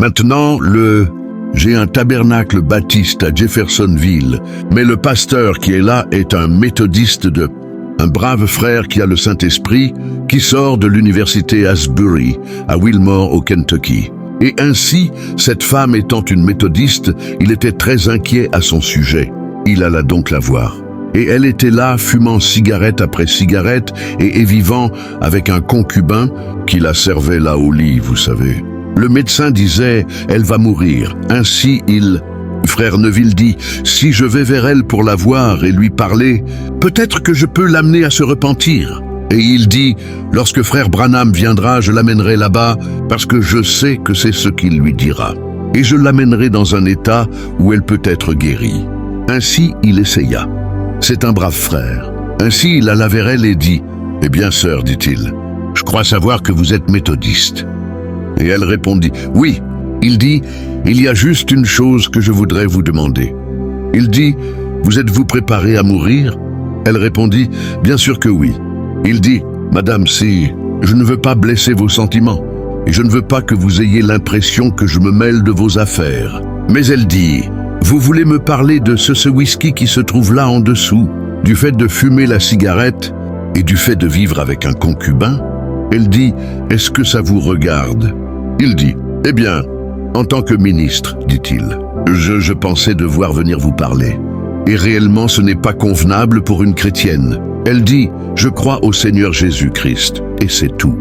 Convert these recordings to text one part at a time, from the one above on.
Maintenant, j'ai un tabernacle baptiste à Jeffersonville, mais le pasteur qui est là est un méthodiste un brave frère qui a le Saint-Esprit, qui sort de l'université Asbury, à Wilmore, au Kentucky. Et ainsi, cette femme étant une méthodiste, il était très inquiet à son sujet. Il alla donc la voir. Et elle était là, fumant cigarette après cigarette et vivant avec un concubin qui la servait là au lit, vous savez. Le médecin disait, elle va mourir. Ainsi Frère Neville dit, si je vais vers elle pour la voir et lui parler, peut-être que je peux l'amener à se repentir. Et il dit, lorsque frère Branham viendra, je l'amènerai là-bas parce que je sais que c'est ce qu'il lui dira. Et je l'amènerai dans un état où elle peut être guérie. Ainsi il essaya. C'est un brave frère. Ainsi il alla vers elle et dit, eh bien sœur, dit-il, je crois savoir que vous êtes méthodiste. Et elle répondit, oui. Il dit, il y a juste une chose que je voudrais vous demander. Il dit, vous êtes-vous préparée à mourir? Elle répondit, bien sûr que oui. Il dit, madame, si je ne veux pas blesser vos sentiments, et je ne veux pas que vous ayez l'impression que je me mêle de vos affaires. Mais elle dit, vous voulez me parler de ce whisky qui se trouve là en dessous, du fait de fumer la cigarette et du fait de vivre avec un concubin? Elle dit, est-ce que ça vous regarde? Il dit, eh bien, en tant que ministre, dit-il, je pensais devoir venir vous parler. Et réellement, ce n'est pas convenable pour une chrétienne. Elle dit, je crois au Seigneur Jésus-Christ, et c'est tout.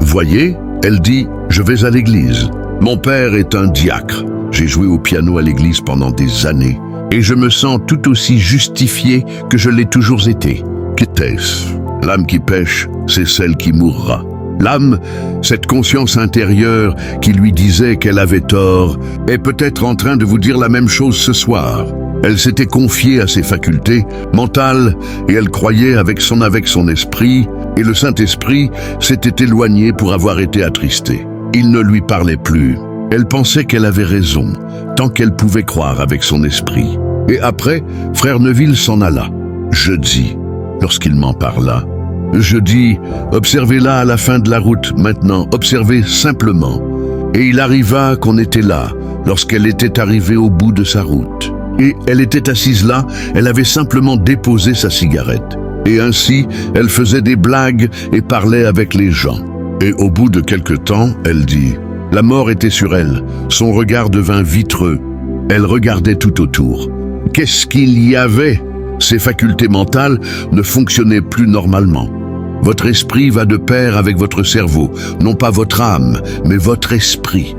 Voyez, elle dit, je vais à l'église. Mon père est un diacre. J'ai joué au piano à l'église pendant des années, et je me sens tout aussi justifié que je l'ai toujours été. Qu'était-ce? L'âme qui pêche, c'est celle qui mourra. L'âme, cette conscience intérieure qui lui disait qu'elle avait tort, est peut-être en train de vous dire la même chose ce soir. Elle s'était confiée à ses facultés mentales et elle croyait avec son esprit, et le Saint-Esprit s'était éloigné pour avoir été attristé. Il ne lui parlait plus. Elle pensait qu'elle avait raison, tant qu'elle pouvait croire avec son esprit. Et après, frère Neville s'en alla. Jeudi, lorsqu'il m'en parla, je dis, observez-la à la fin de la route, maintenant, observez simplement. Et il arriva qu'on était là, lorsqu'elle était arrivée au bout de sa route. Et elle était assise là, elle avait simplement déposé sa cigarette. Et ainsi, elle faisait des blagues et parlait avec les gens. Et au bout de quelque temps, elle dit, la mort était sur elle, son regard devint vitreux. Elle regardait tout autour. Qu'est-ce qu'il y avait? Ses facultés mentales ne fonctionnaient plus normalement. Votre esprit va de pair avec votre cerveau, non pas votre âme, mais votre esprit.